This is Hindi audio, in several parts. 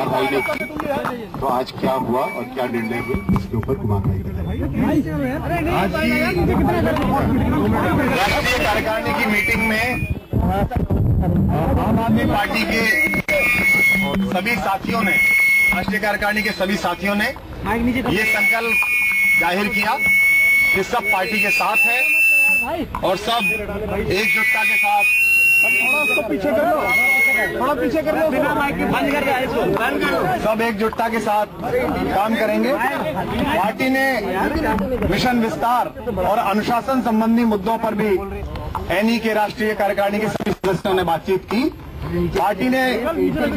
कुमार भाई ने की, तो आज क्या हुआ और क्या निर्णय हुए इसके ऊपर कुमार भाई राष्ट्रीय कार्यकारिणी की मीटिंग में आम आदमी पार्टी के सभी साथियों ने, राष्ट्रीय कार्यकारिणी के सभी साथियों ने ये संकल्प जाहिर किया कि सब पार्टी के साथ है और सब एकजुटता के साथ सब एकजुटता के साथ काम करेंगे। पार्टी ने मिशन विस्तार और अनुशासन संबंधी मुद्दों पर भी एनई के राष्ट्रीय कार्यकारिणी के सभी सदस्यों ने बातचीत की। पार्टी ने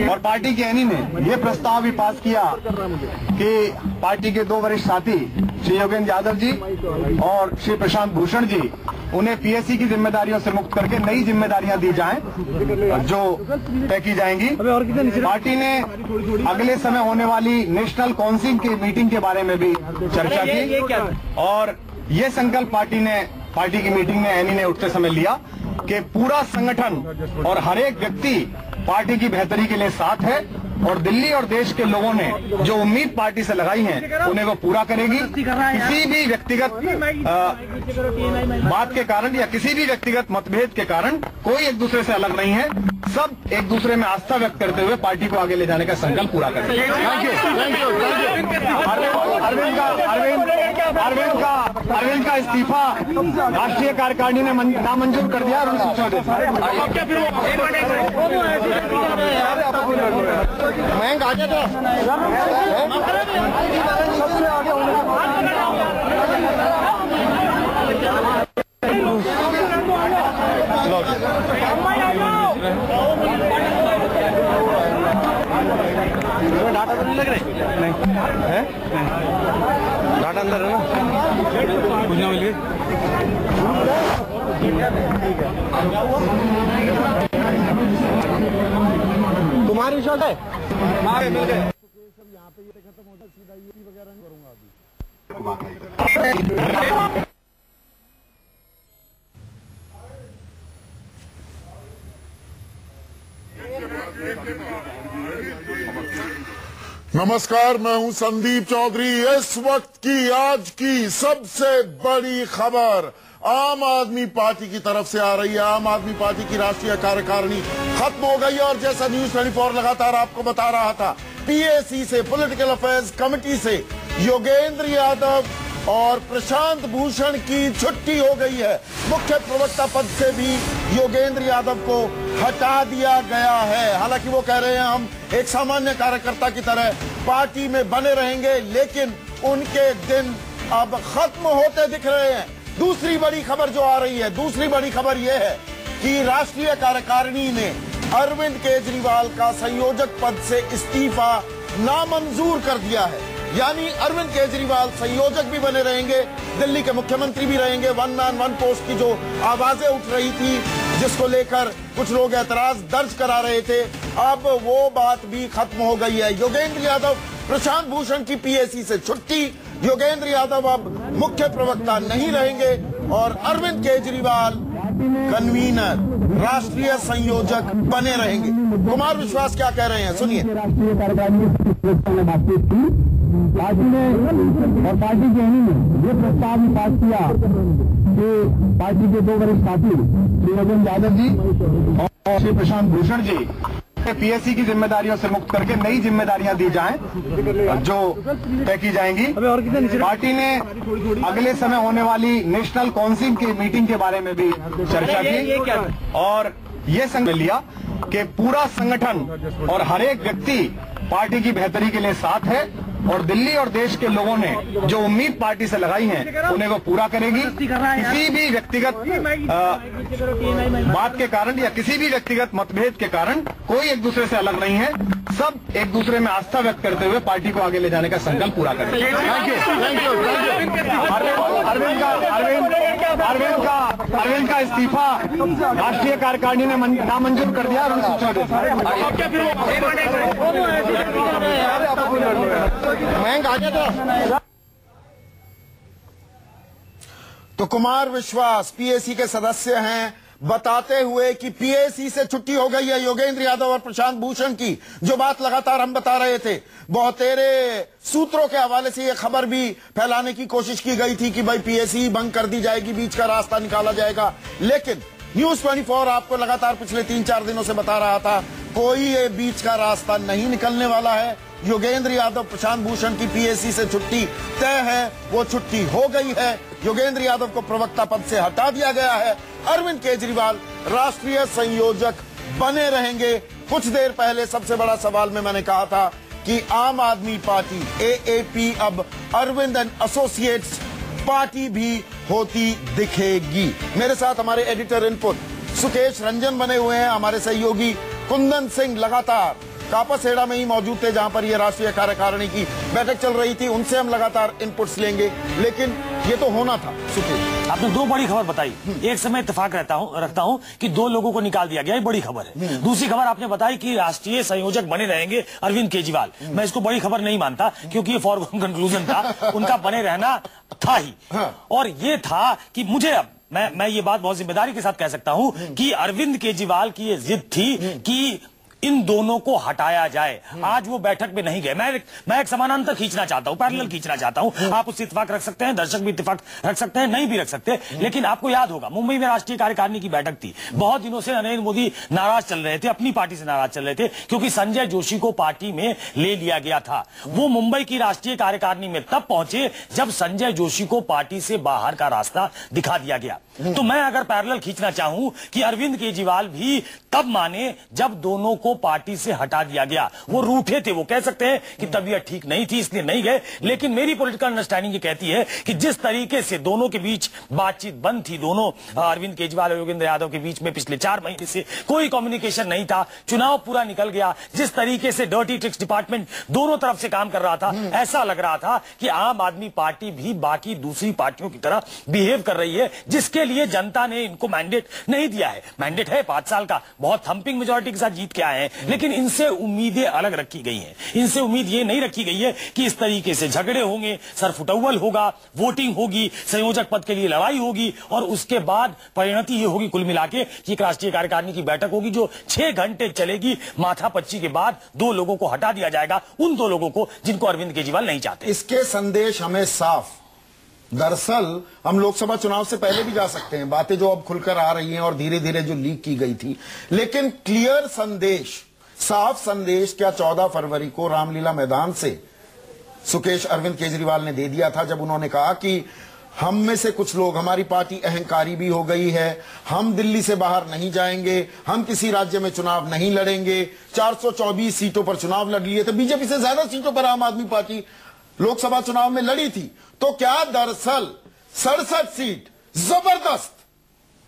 और पार्टी के एनई ने यह प्रस्ताव भी पास किया कि पार्टी के दो वरिष्ठ साथी श्री योगेंद्र यादव जी और श्री प्रशांत भूषण जी, उन्हें पीएससी की जिम्मेदारियों से मुक्त करके नई जिम्मेदारियां दी जाएं जो तय की जाएंगी। पार्टी ने अगले समय होने वाली नेशनल काउंसिल की मीटिंग के बारे में भी चर्चा की और ये संकल्प पार्टी की मीटिंग में एनई ने उठते समय लिया कि पूरा संगठन और हर एक व्यक्ति पार्टी की बेहतरी के लिए साथ है और दिल्ली और देश के लोगों ने जो उम्मीद पार्टी से लगाई है उन्हें वो पूरा करेगी। किसी भी व्यक्तिगत बात के कारण या किसी भी व्यक्तिगत मतभेद के कारण कोई एक दूसरे से अलग नहीं है, सब एक दूसरे में आस्था व्यक्त करते हुए पार्टी को आगे ले जाने का संकल्प पूरा करेंगे। अरविंद का इस्तीफा राष्ट्रीय कार्यकारिणी ने नामंजूर कर दिया और मयंक आ जाता सबसे आगे डाटा तो नहीं लग रहे? नहीं है, डाटा अंदर है ना, कुछ ना मिल गई। कुमार विश्वास है मिल गए। यहाँ पे ये खत्म होता सीधा ये वगैरह नहीं करूंगा अभी। नमस्कार, मैं हूं संदीप चौधरी। इस वक्त की आज की सबसे बड़ी खबर आम आदमी पार्टी की तरफ से आ रही है। आम आदमी पार्टी की राष्ट्रीय कार्यकारिणी खत्म हो गई है और जैसा न्यूज 24 लगातार आपको बता रहा था, पीएसी से, पॉलिटिकल अफेयर्स कमेटी से योगेंद्र यादव और प्रशांत भूषण की छुट्टी हो गई है। मुख्य प्रवक्ता पद से भी योगेंद्र यादव को हटा दिया गया है। हालांकि वो कह रहे हैं हम एक सामान्य कार्यकर्ता की तरह पार्टी में बने रहेंगे, लेकिन उनके दिन अब खत्म होते दिख रहे हैं। दूसरी बड़ी खबर जो आ रही है, दूसरी बड़ी खबर यह है कि राष्ट्रीय कार्यकारिणी ने अरविंद केजरीवाल का संयोजक पद से इस्तीफा नामंजूर कर दिया है। यानी अरविंद केजरीवाल संयोजक भी बने रहेंगे, दिल्ली के मुख्यमंत्री भी रहेंगे। वन मैन वन पोस्ट की जो आवाजें उठ रही थी, जिसको लेकर कुछ लोग एतराज दर्ज करा रहे थे, अब वो बात भी खत्म हो गई है। योगेंद्र यादव, प्रशांत भूषण की पीएसी से छुट्टी, योगेंद्र यादव अब मुख्य प्रवक्ता नहीं रहेंगे और अरविंद केजरीवाल कन्वीनर, राष्ट्रीय संयोजक बने रहेंगे। कुमार विश्वास क्या कह रहे हैं, सुनिए। राष्ट्रीय कार्यकारिणी में बातचीत की, पार्टी ने और पार्टी के एनई ने ये प्रस्ताव भी पास किया कि पार्टी के दो वरिष्ठ साथी श्री योगेंद्र यादव जी और श्री प्रशांत भूषण जी पीएससी की जिम्मेदारियों से मुक्त करके नई जिम्मेदारियां दी जाएं जो तय की जाएंगी। पार्टी ने अगले समय होने वाली नेशनल काउंसिल की मीटिंग के बारे में भी चर्चा की और ये संकल्प लिया कि पूरा संगठन और हर एक व्यक्ति पार्टी की बेहतरी के लिए साथ है और दिल्ली और देश के लोगों ने जो उम्मीद पार्टी से लगाई है उन्हें वो पूरा करेगी। किसी भी व्यक्तिगत बात के कारण या किसी भी व्यक्तिगत मतभेद के कारण कोई एक दूसरे से अलग नहीं है, सब एक दूसरे में आस्था व्यक्त करते हुए पार्टी को आगे ले जाने का संकल्प पूरा करेंगे। अरविंद का इस्तीफा राष्ट्रीय कार्यकारिणी ने नामंजूर कर दिया और मयंक आ जाता। तो कुमार विश्वास पीएसी के सदस्य हैं, बताते हुए कि पीएसी से छुट्टी हो गई है योगेंद्र यादव और प्रशांत भूषण की, जो बात लगातार हम बता रहे थे। बहुतेरे सूत्रों के हवाले से यह खबर भी फैलाने की कोशिश की गई थी कि भाई पीएसी भंग कर दी जाएगी, बीच का रास्ता निकाला जाएगा, लेकिन न्यूज 24 आपको लगातार पिछले 3-4 दिनों से बता रहा था कोई ये बीच का रास्ता नहीं निकलने वाला है। योगेंद्र यादव प्रशांत भूषण की पीएसी से छुट्टी तय है, वो छुट्टी हो गई है। योगेंद्र यादव को प्रवक्ता पद से हटा दिया गया है। अरविंद केजरीवाल राष्ट्रीय संयोजक बने रहेंगे। कुछ देर पहले सबसे बड़ा सवाल में मैंने कहा था कि आम आदमी पार्टी एएपी अब अरविंद एंड एसोसिएट्स पार्टी भी होती दिखेगी। मेरे साथ हमारे एडिटर इनपुट सुकेश रंजन बने हुए हैं, हमारे सहयोगी कुंदन सिंह लगातार कापासेड़ा में ही मौजूद थे जहां पर ये राष्ट्रीय कार्यकारिणी की बैठक चल रही थी, उनसे हम लगातार इनपुट्स लेंगे, लेकिन ये तो होना था। सुकेश, आपने दो बड़ी खबर बताई। एक समय इत्तेफाक रखता हूं कि 2 लोगों को निकाल दिया गया, ये बड़ी खबर है। दूसरी खबर आपने बताई कि राष्ट्रीय संयोजक बने रहेंगे अरविंद केजरीवाल। मैं इसको बड़ी खबर नहीं मानता, क्योंकि ये फॉरगॉन कंक्लूजन था, उनका बने रहना था ही। और ये था कि मुझे अब मैं ये बात बहुत जिम्मेदारी के साथ कह सकता हूं कि अरविंद केजरीवाल की ये जिद थी कि इन दोनों को हटाया जाए। आज वो बैठक में नहीं गए। मैं एक समानांतर खींचना चाहता हूं, पैरेलल खींचना चाहता हूं। आप उससे इत्तेफाक रख सकते हैं, दर्शक भी इत्तेफाक रख सकते हैं, नहीं भी रख सकते, लेकिन आपको याद होगा मुंबई में राष्ट्रीय कार्यकारिणी की बैठक थी। बहुत दिनों से नरेंद्र मोदी नाराज चल रहे थे, अपनी पार्टी से नाराज चल रहे थे, क्योंकि संजय जोशी को पार्टी में ले लिया गया था। वो मुंबई की राष्ट्रीय कार्यकारिणी में तब पहुंचे जब संजय जोशी को पार्टी से बाहर का रास्ता दिखा दिया गया। तो मैं अगर पैरेलल खींचना चाहूं कि अरविंद केजरीवाल भी तब माने जब दोनों को पार्टी से हटा दिया गया। वो रूठे थे, वो कह सकते हैं कि तबीयत ठीक नहीं थी इसलिए नहीं गए, लेकिन मेरी पॉलिटिकल अंडरस्टैंडिंग ये कहती है कि जिस तरीके से दोनों के बीच बातचीत बंद थी, दोनों अरविंद केजरीवाल और योगेंद्र यादव के बीच में पिछले 4 महीने से कोई कम्युनिकेशन नहीं था, चुनाव पूरा निकल गया, जिस तरीके से डर्टी ट्रिक्स डिपार्टमेंट दोनों तरफ से काम कर रहा था, ऐसा लग रहा था कि आम आदमी पार्टी भी बाकी दूसरी पार्टियों की तरह बिहेव कर रही है, जिसके लिए जनता ने इनको मैंडेट नहीं दिया है। मैंडेट है 5 साल का, बहुत थंपिंग मेजॉरिटी के साथ जीत के आए हैं, लेकिन इनसे उम्मीदें अलग रखी गई हैं। इनसे उम्मीद ये नहीं रखी गई है कि इस तरीके से झगड़े होंगे, सरफुटौल होगा, वोटिंग होगी, संयोजक पद के लिए लड़ाई होगी और उसके बाद परिणति ये होगी कुल मिला के कि एक राष्ट्रीय कार्यकारिणी की बैठक होगी जो 6 घंटे चलेगी। माथापच्ची के बाद 2 लोगों को हटा दिया जाएगा, उन 2 लोगों को जिनको अरविंद केजरीवाल नहीं चाहते। इसके संदेश हमें साफ, दरअसल हम लोकसभा चुनाव से पहले भी जा सकते हैं, बातें जो अब खुलकर आ रही हैं और धीरे धीरे जो लीक की गई थी, लेकिन क्लियर संदेश, साफ संदेश क्या 14 फरवरी को रामलीला मैदान से सुकेश अरविंद केजरीवाल ने दे दिया था, जब उन्होंने कहा कि हम में से कुछ लोग, हमारी पार्टी अहंकारी भी हो गई है, हम दिल्ली से बाहर नहीं जाएंगे, हम किसी राज्य में चुनाव नहीं लड़ेंगे। 424 सीटों पर चुनाव लड़ लिए थे, बीजेपी से ज्यादा सीटों पर आम आदमी पार्टी लोकसभा चुनाव में लड़ी थी। तो क्या दरअसल 67 सीट जबरदस्त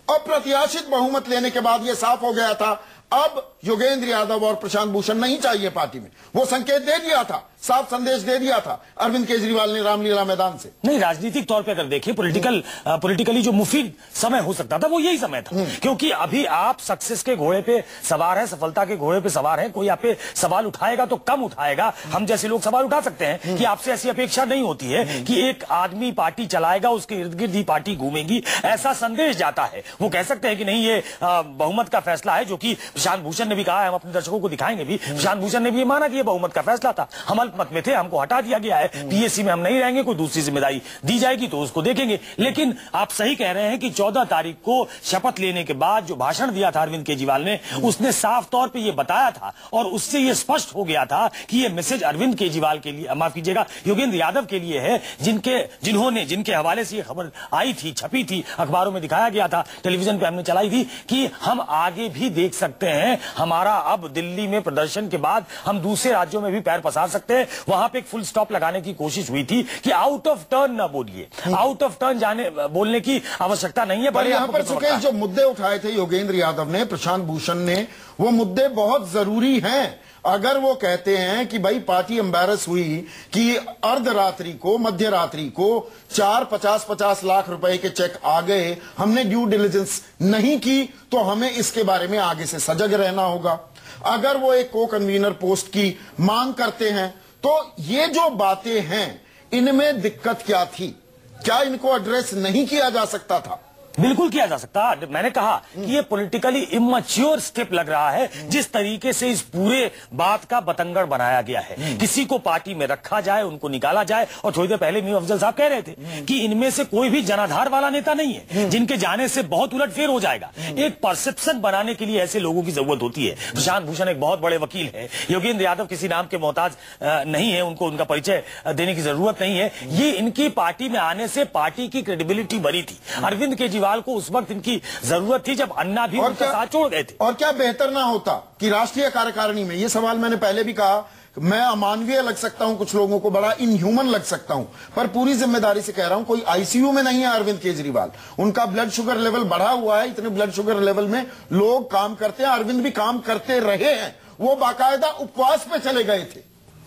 अप्रत्याशित बहुमत लेने के बाद यह साफ हो गया था अब योगेंद्र यादव और प्रशांत भूषण नहीं चाहिए पार्टी में? वो संकेत दे दिया था, साफ संदेश दे दिया था अरविंद केजरीवाल ने रामलीला मैदान से। नहीं, राजनीतिक तौर पे अगर देखें, पॉलिटिकली जो मुफीद समय हो सकता था वो यही समय था, क्योंकि अभी आप सक्सेस के घोड़े पे सवार हैं, सफलता के घोड़े पे सवार हैं। कोई आप पे सवाल उठाएगा तो कम उठाएगा, हम जैसे लोग सवाल उठा सकते हैं कि आपसे ऐसी अपेक्षा नहीं होती है कि एक आदमी पार्टी चलाएगा, उसके इर्द गिर्द ही पार्टी घूमेगी, ऐसा संदेश जाता है। वो कह सकते हैं कि नहीं, ये बहुमत का फैसला है, जो कि प्रशांत भूषण ने भी कहा है, हम अपने दर्शकों को दिखाएंगे भी, प्रशांत भूषण ने भी माना कि ये बहुमत का फैसला था, हम अल्पमत में थे, हमको हटा दिया गया है, पीएससी में हम नहीं रहेंगे, कोई दूसरी जिम्मेदारी दी जाएगी तो उसको देखेंगे। लेकिन आप सही कह रहे हैं कि 14 तारीख को शपथ लेने के बाद जो भाषण दिया था अरविंद केजरीवाल ने, उसने साफ तौर पर यह बताया था और उससे यह स्पष्ट हो गया था कि यह मैसेज अरविंद केजरीवाल के लिए, माफ कीजिएगा, योगेंद्र यादव के लिए है, जिनके हवाले से यह खबर आई थी, छपी थी, अखबारों में दिखाया गया था, टेलीविजन पे हमने चलाई थी कि हम आगे भी देख सकते हैं, हमारा अब दिल्ली में प्रदर्शन के बाद हम दूसरे राज्यों में भी पैर पसार सकते हैं। वहां पे एक फुल स्टॉप लगाने की कोशिश हुई थी कि आउट ऑफ टर्न ना बोलिए, आउट ऑफ टर्न बोलने की आवश्यकता नहीं है। पर यहां पर सुकेश जो मुद्दे उठाए थे योगेंद्र यादव ने, प्रशांत भूषण ने, वो मुद्दे बहुत जरूरी हैं। अगर वो कहते हैं कि भाई पार्टी एम्बैरस हुई कि अर्धरात्रि को, मध्य रात्रि को 50 लाख रुपए के चेक आ गए, हमने ड्यू डिलिजेंस नहीं की, तो हमें इसके बारे में आगे से सजग रहना होगा। अगर वो एक को कन्वीनर पोस्ट की मांग करते हैं, तो ये जो बातें हैं, इनमें दिक्कत क्या थी? क्या इनको एड्रेस नहीं किया जा सकता था? बिल्कुल किया जा सकता। मैंने कहा कि ये पॉलिटिकली इमैच्योर स्टेप लग रहा है, जिस तरीके से इस पूरे बात का बतंगड़ बनाया गया है। किसी को पार्टी में रखा जाए, उनको निकाला जाए, और थोड़ी देर पहले मीर अफजल साहब कह रहे थे कि इनमें से कोई भी जनाधार वाला नेता नहीं है, जिनके जाने से बहुत उलटफेर हो जाएगा। एक परसेप्शन बनाने के लिए ऐसे लोगों की जरूरत होती है। प्रशांत भूषण एक बहुत बड़े वकील है, योगेंद्र यादव किसी नाम के मोहताज नहीं है, उनको उनका परिचय देने की जरूरत नहीं है। ये इनकी पार्टी में आने से पार्टी की क्रेडिबिलिटी बढ़ी थी। अरविंद केजरीवाल को उस वक्त इनकी जरूरत थी जब अन्ना भी उनका साथ छोड़ गए थे। और क्या बेहतर ना होता कि राष्ट्रीय कार्यकारिणी में, ये सवाल मैंने पहले भी कहा, मैं अमानवीय लग सकता हूं, कुछ लोगों को बड़ा इनह्यूमन लग सकता हूं, पर पूरी जिम्मेदारी से कह रहा हूं, कोई आईसीयू में नहीं है अरविंद केजरीवाल। उनका ब्लड शुगर लेवल बढ़ा हुआ है, इतने ब्लड शुगर लेवल में लोग काम करते हैं, अरविंद भी काम करते रहे हैं। वो बाकायदा उपवास पे चले गए थे,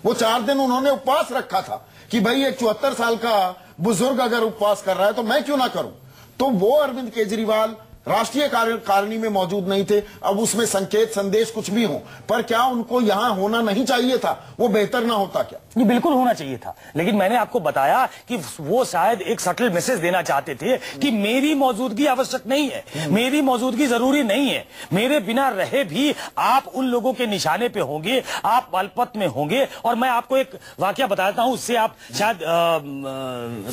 वो 4 दिन उन्होंने उपवास रखा था कि भाई एक 74 साल का बुजुर्ग अगर उपवास कर रहा है तो मैं क्यों ना करूं। तो वो अरविंद केजरीवाल राष्ट्रीय कार्यकारिणी में मौजूद नहीं थे। अब उसमें संकेत संदेश कुछ भी हो, पर क्या उनको यहां होना नहीं चाहिए था? वो बेहतर ना होता क्या? ये बिल्कुल होना चाहिए था, लेकिन मैंने आपको बताया कि वो शायद एक सटल मैसेज देना चाहते थे कि मेरी मौजूदगी आवश्यक नहीं है, मेरी मौजूदगी जरूरी नहीं है, मेरे बिना रहे भी आप उन लोगों के निशाने पे होंगे, आप अल्पत में होंगे। और मैं आपको एक वाकया बताता हूं, उससे आप शायद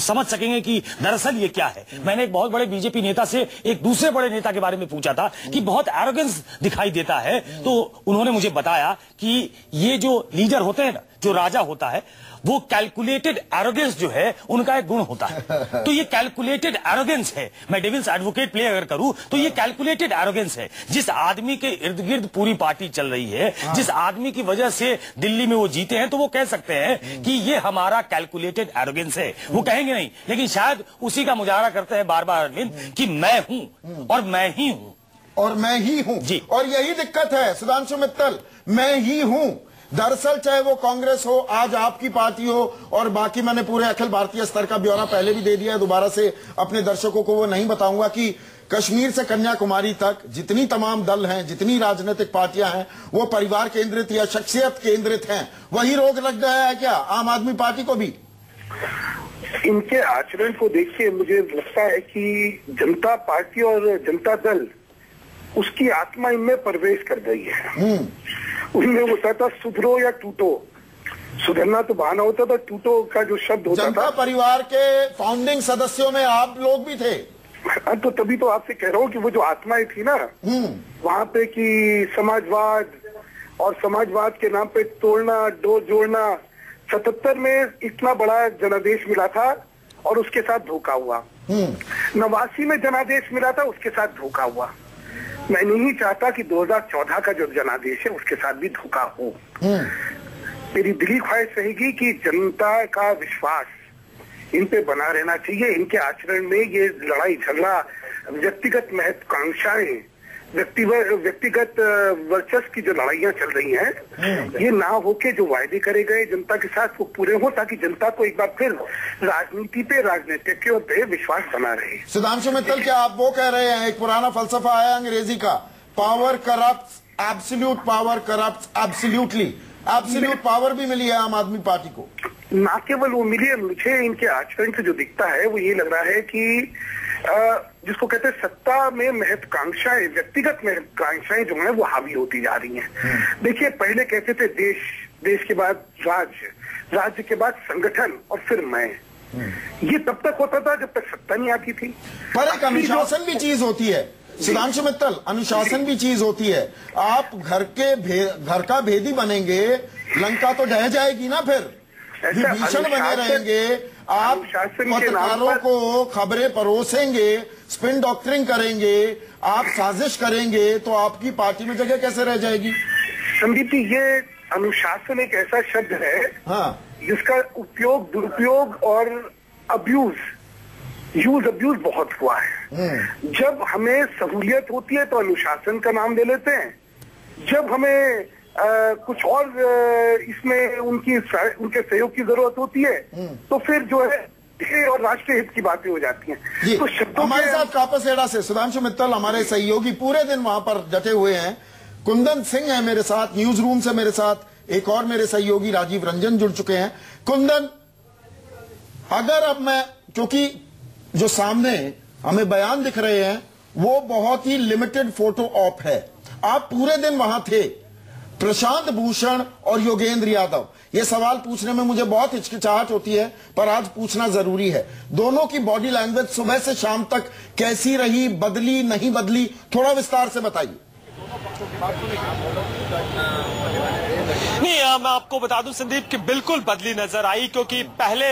समझ सकेंगे कि दरअसल ये क्या है। मैंने एक बहुत बड़े बीजेपी नेता से एक दूसरे बड़े नेता के बारे में पूछा था कि बहुत एरोगेंस दिखाई देता है, तो उन्होंने मुझे बताया कि ये जो लीडर होते हैं ना, जो राजा होता है, वो कैलकुलेटेड एरोगेंस जो है उनका एक गुण होता है। तो ये कैलकुलेटेड एरोगेंस है। मैं डेविल्स एडवोकेट प्ले अगर करूं तो ये कैलकुलेटेड एरोगेंस है। जिस आदमी के इर्द गिर्द पूरी पार्टी चल रही है, जिस आदमी की वजह से दिल्ली में वो जीते हैं, तो वो कह सकते हैं कि ये हमारा कैलकुलेटेड एरोगेंस है। वो कहेंगे नहीं, लेकिन शायद उसी का मुजाहरा करते हैं बार बार अरविंद कि मैं हूं और मैं ही हूं और मैं ही हूं जी। और यही दिक्कत है सुधांशु मित्तल, मैं ही हूं। दरअसल चाहे वो कांग्रेस हो, आज आपकी पार्टी हो, और बाकी मैंने पूरे अखिल भारतीय स्तर का ब्यौरा पहले भी दे दिया है, दोबारा से अपने दर्शकों को वो नहीं बताऊंगा कि कश्मीर से कन्याकुमारी तक जितनी तमाम दल हैं, जितनी राजनीतिक पार्टियां हैं, वो परिवार केंद्रित या शख्सियत केंद्रित हैं। वही रोग लग गया है क्या आम आदमी पार्टी को भी? इनके आचरण को देख के मुझे लगता है कि जनता पार्टी और जनता दल, उसकी आत्मा इनमें प्रवेश कर गई है। उनमें होता था सुधरो या टूटो, सुधरना तो बहाना होता था, टूटो का जो शब्द होता था। जनता परिवार के फाउंडिंग सदस्यों में आप लोग भी थे। तो तभी तो आपसे कह रहा हूँ कि वो जो आत्माएं थी ना वहां पे, कि समाजवाद और समाजवाद के नाम पे तोड़ना जोड़ना। 77 में इतना बड़ा जनादेश मिला था और उसके साथ धोखा हुआ। 89 में जनादेश मिला था, उसके साथ धोखा हुआ। मैं नहीं चाहता कि 2014 का जो जनादेश है उसके साथ भी धोखा हो। मेरी दिली ख्वाहिश रहेगी कि जनता का विश्वास इन पे बना रहना चाहिए। इनके आचरण में ये लड़ाई झगड़ा, व्यक्तिगत महत्वाकांक्षाएं, व्यक्तिगत वर्चस्व की जो लड़ाइयां चल रही हैं, ये ना होके जो वायदे करे गए जनता के साथ वो पूरे हो, ताकि जनता को एक बार फिर राजनीति पे, राजनीतिज्ञों पे विश्वास बना रहे। सुधांशु मित्तल, क्या आप वो कह रहे हैं, एक पुराना फलसफा आया अंग्रेजी का, power corrupts, absolute power corrupts absolutely. Absolute power भी मिली है आम आदमी पार्टी को। ना केवल वो मिली है, मुझे इनके आचरण से जो दिखता है वो ये लग रहा है कि जिसको कहते हैं सत्ता में महत्वाकांक्षाएं, व्यक्तिगत महत्वाकांक्षाएं जो हैं वो हावी होती जा रही हैं। देखिए, पहले कहते थे देश के बाद राज्य के बाद संगठन और फिर मैं। ये तब तक होता था जब तक सत्ता नहीं आती थी। पर एक अनुशासन भी चीज होती है सुधांशु मित्तल, अनुशासन भी चीज होती है। आप घर का भेदी बनेंगे, लंका तो ढह जाएगी ना। फिर विभीषण बने रहेंगे, आप पत्रकारों को खबरें परोसेंगे, स्पिन डॉक्टरिंग करेंगे, आप साजिश करेंगे, तो आपकी पार्टी में जगह कैसे रह जाएगी? संदीप जी, ये अनुशासन एक ऐसा शब्द है जिसका उपयोग, दुरुपयोग और यूज अब्यूज बहुत हुआ है। जब हमें सहूलियत होती है तो अनुशासन का नाम ले लेते हैं, जब हमें कुछ और इसमें उनके सहयोग की जरूरत होती है तो फिर जो है और राष्ट्रीय हित की बातें हो जाती हैं। तो हमारे साथ कापासेड़ा से सुधांशु मित्तल, हमारे सहयोगी, पूरे दिन वहां पर डटे हुए हैं। कुंदन सिंह है मेरे साथ, न्यूज रूम से मेरे साथ एक और मेरे सहयोगी राजीव रंजन जुड़ चुके हैं। कुंदन, अगर अब मैं, क्योंकि जो सामने हमें बयान दिख रहे हैं, वो बहुत ही लिमिटेड फोटो ऑप है। आप पूरे दिन वहां थे। प्रशांत भूषण और योगेंद्र यादव, ये सवाल पूछने में मुझे बहुत हिचकिचाहट होती है, पर आज पूछना जरूरी है। दोनों की बॉडी लैंग्वेज सुबह से शाम तक कैसी रही, बदली नहीं बदली, थोड़ा विस्तार से बताइए। नहीं, मैं आपको बता दूं संदीप कि बिल्कुल बदली नजर आई, क्योंकि पहले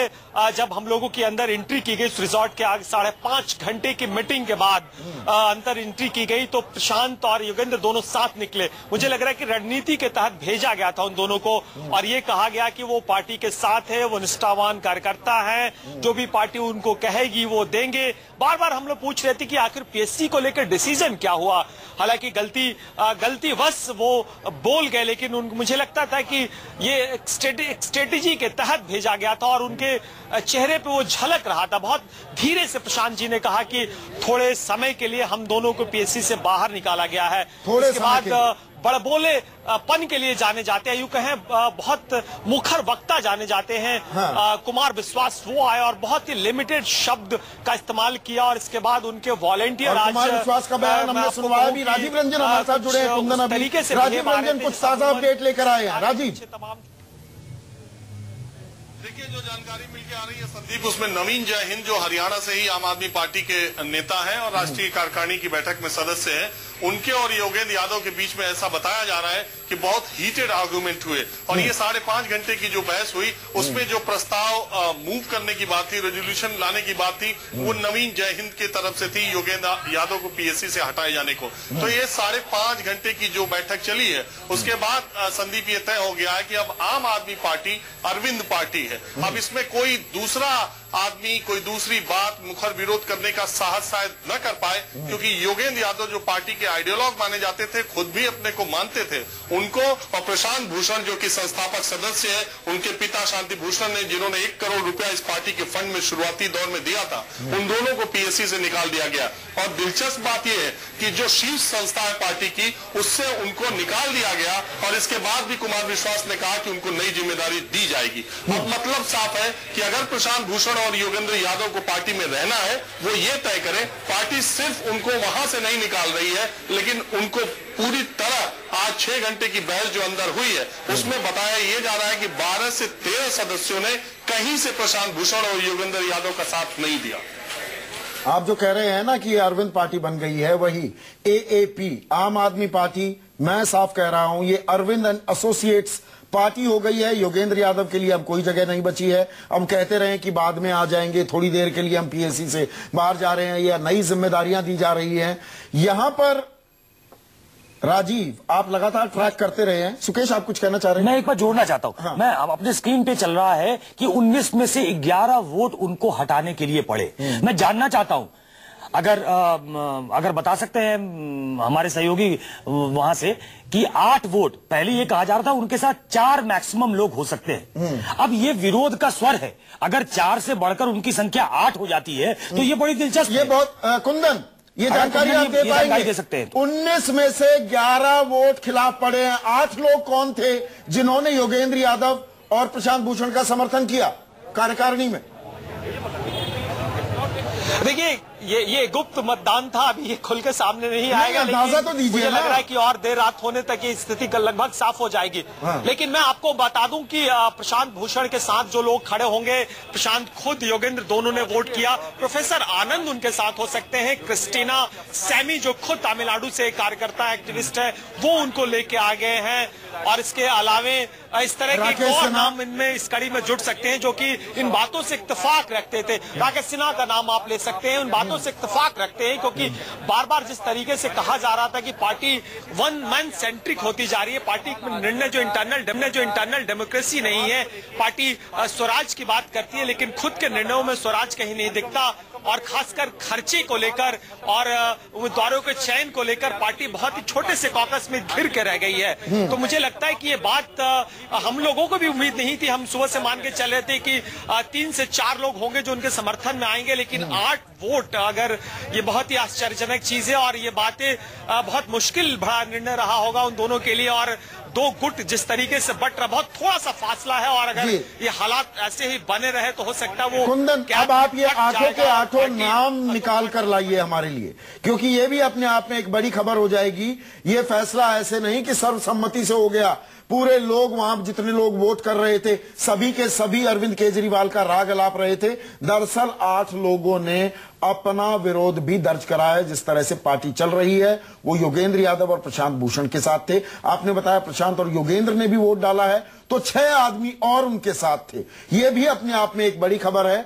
जब हम लोगों की अंदर एंट्री की गई रिजॉर्ट के आगे 5.5 घंटे की मीटिंग के बाद अंदर एंट्री की गई, तो प्रशांत और योगेंद्र दोनों साथ निकले। मुझे लग रहा है कि रणनीति के तहत भेजा गया था उन दोनों को, और ये कहा गया कि वो पार्टी के साथ है, वो निष्ठावान कार्यकर्ता है, जो भी पार्टी उनको कहेगी वो देंगे। बार बार हम लोग पूछ रहे थे कि आखिर पीएससी को लेकर डिसीजन क्या हुआ। हालांकि गलतीवश वो बोल गए, लेकिन मुझे लगता था कि ये स्ट्रेटेजी के तहत भेजा गया था, और उनके चेहरे पे वो झलक रहा था। बहुत धीरे से प्रशांत जी ने कहा कि थोड़े समय के लिए हम दोनों को पीएससी से बाहर निकाला गया है। उसके बाद बड़बोले पन के लिए जाने जाते हैं, यूं कहें बहुत मुखर वक्ता जाने जाते हैं। हाँ। कुमार विश्वास वो आए और बहुत ही लिमिटेड शब्द का इस्तेमाल किया, और इसके बाद उनके वॉलेंटियर आज कुमार विश्वास का बयान हमने सुनवाया भी। राजीव रंजन हमारे साथ जुड़े हैं कुंदन अभी। तरीके से राजीव रंजन कुछ ताजा अपडेट लेकर आए हैं। राजीव, देखिए, जो जानकारी मिलकर आ रही है संदीप, उसमें नवीन जय हिंद जो हरियाणा से ही आम आदमी पार्टी के नेता हैं और राष्ट्रीय कार्यकारिणी की बैठक में सदस्य हैं, उनके और योगेंद्र यादव के बीच में ऐसा बताया जा रहा है कि बहुत हीटेड आर्गुमेंट हुए, और ये 5.5 घंटे की जो बहस हुई उसमें जो प्रस्ताव मूव करने की बात थी, रेजोल्यूशन लाने की बात थी, वो नवीन जय हिंद की तरफ से थी योगेंद्र यादव को पीएससी से हटाए जाने को। तो ये 5.5 घंटे की जो बैठक चली है, उसके बाद संदीप ये तय हो गया है कि अब आम आदमी पार्टी अरविंद पार्टी है। अब इसमें कोई दूसरा आदमी कोई दूसरी बात मुखर विरोध करने का साहस शायद न कर पाए, क्योंकि योगेंद्र यादव जो पार्टी के आइडियोलॉग माने जाते थे, खुद भी अपने को मानते थे, उनको और प्रशांत भूषण जो कि संस्थापक सदस्य है, उनके पिता शांति भूषण ने, जिन्होंने 1 करोड़ रुपया इस पार्टी के फंड में शुरुआती दौर में दिया था, उन दोनों को पीएससी से निकाल दिया गया। और दिलचस्प बात यह है कि जो शीर्ष संस्था है पार्टी की, उससे उनको निकाल दिया गया, और इसके बाद भी कुमार विश्वास ने कहा कि उनको नई जिम्मेदारी दी जाएगी। अब मतलब साफ है कि अगर प्रशांत भूषण और योगेंद्र यादव को पार्टी में रहना है, वो ये तय करें, पार्टी सिर्फ उनको वहां से नहीं निकाल रही है, लेकिन उनको पूरी तरह आज 6 घंटे की बहस जो अंदर हुई है, उसमें बताया ये जा रहा है कि 12 से 13 सदस्यों ने कहीं से प्रशांत भूषण और योगेंद्र यादव का साथ नहीं दिया। आप जो कह रहे हैं ना कि अरविंद पार्टी बन गई है, वही AAP, आम आदमी पार्टी, मैं साफ कह रहा हूं ये अरविंद एंड एसोसिएट्स पार्टी हो गई है। योगेंद्र यादव के लिए अब कोई जगह नहीं बची है। अब कहते रहे कि बाद में आ जाएंगे, थोड़ी देर के लिए हम पीएससी से बाहर जा रहे हैं, या नई जिम्मेदारियां दी जा रही हैं। यहां पर राजीव, आप लगातार ट्रैक करते रहे हैं। सुकेश, आप कुछ कहना चाह रहे हैं? मैं एक बार जोड़ना चाहता हूं। हाँ। मैं अब अपने स्क्रीन पे चल रहा है कि 19 में से 11 वोट उनको हटाने के लिए पड़े। मैं जानना चाहता हूं, अगर बता सकते हैं हमारे सहयोगी वहां से, कि 8 वोट, पहले ये कहा जा रहा था उनके साथ 4 मैक्सिमम लोग हो सकते हैं। अब ये विरोध का स्वर है, अगर 4 से बढ़कर उनकी संख्या 8 हो जाती है तो ये बड़ी दिलचस्प, ये बहुत कुंदन, ये जानकारी आप दे पाएंगे? दे सकते हैं। 19 में से 11 वोट खिलाफ पड़े हैं। 8 लोग कौन थे जिन्होंने योगेंद्र यादव और प्रशांत भूषण का समर्थन किया कार्यकारिणी में? देखिए, ये गुप्त मतदान था, अभी ये खुल के सामने नहीं आएगा, अंदाजा तो दीजिए। मुझे लग रहा है कि और देर रात होने तक ये स्थिति लगभग साफ हो जाएगी। हाँ। लेकिन मैं आपको बता दूं कि प्रशांत भूषण के साथ जो लोग खड़े होंगे, प्रशांत खुद, योगेंद्र, दोनों ने वोट किया। प्रोफेसर आनंद उनके साथ हो सकते हैं, क्रिस्टीना सैमी जो खुद तमिलनाडु से कार्यकर्ता एक्टिविस्ट है, वो उनको लेके आ गए हैं, और इसके अलावे इस तरह के और नाम इनमें इस कड़ी में जुड़ सकते हैं जो कि इन बातों से इत्तेफाक रखते थे। राकेश सिन्हा का नाम आप ले सकते हैं, उन बातों से इत्तेफाक रखते हैं, क्योंकि बार बार जिस तरीके से कहा जा रहा था कि पार्टी वन मैन सेंट्रिक होती जा रही है, पार्टी में निर्णय जो इंटरनल डेमोक्रेसी नहीं है, पार्टी स्वराज की बात करती है, लेकिन खुद के निर्णयों में स्वराज कहीं नहीं दिखता, और खासकर खर्चे को लेकर और उम्मीदवारों के चयन को लेकर पार्टी बहुत ही छोटे से कॉकस में घिर के रह गई है। तो मुझे लगता है कि ये बात हम लोगों को भी उम्मीद नहीं थी। हम सुबह से मान के चल रहे थे कि 3 से 4 लोग होंगे जो उनके समर्थन में आएंगे, लेकिन 8 वोट, अगर ये बहुत ही आश्चर्यजनक चीज है, और ये बातें बहुत मुश्किल भरा निर्णय रहा होगा उन दोनों के लिए। और दो गुट जिस तरीके से बट रहा, बहुत थोड़ा सा फासला है और अगर ये हालात ऐसे ही बने रहे तो हो सकता है वो कुंदन, अब आप ये आठों के आठों नाम निकाल कर लाइए हमारे लिए, क्योंकि ये भी अपने आप में एक बड़ी खबर हो जाएगी। ये फैसला ऐसे नहीं कि सर्वसम्मति से हो गया, पूरे लोग वहां जितने लोग वोट कर रहे थे सभी के सभी अरविंद केजरीवाल का राग अलाप रहे थे। दरअसल 8 लोगों ने अपना विरोध भी दर्ज कराया। जिस तरह से पार्टी चल रही है वो योगेंद्र यादव और प्रशांत भूषण के साथ थे। आपने बताया प्रशांत और योगेंद्र ने भी वोट डाला है, तो 6 आदमी और उनके साथ थे। यह भी अपने आप में एक बड़ी खबर है।